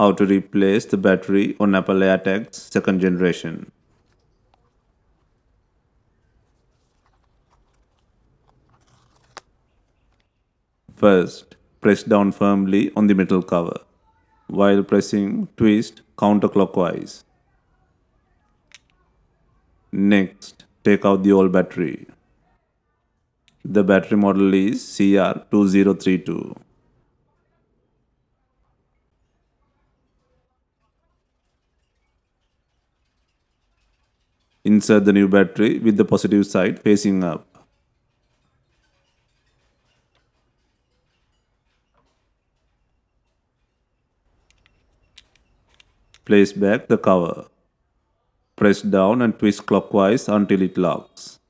How to replace the battery on Apple Airtag's second generation. First, press down firmly on the metal cover. While pressing, twist counterclockwise. Next, take out the old battery. The battery model is CR2032. Insert the new battery with the positive side facing up. Place back the cover. Press down and twist clockwise until it locks.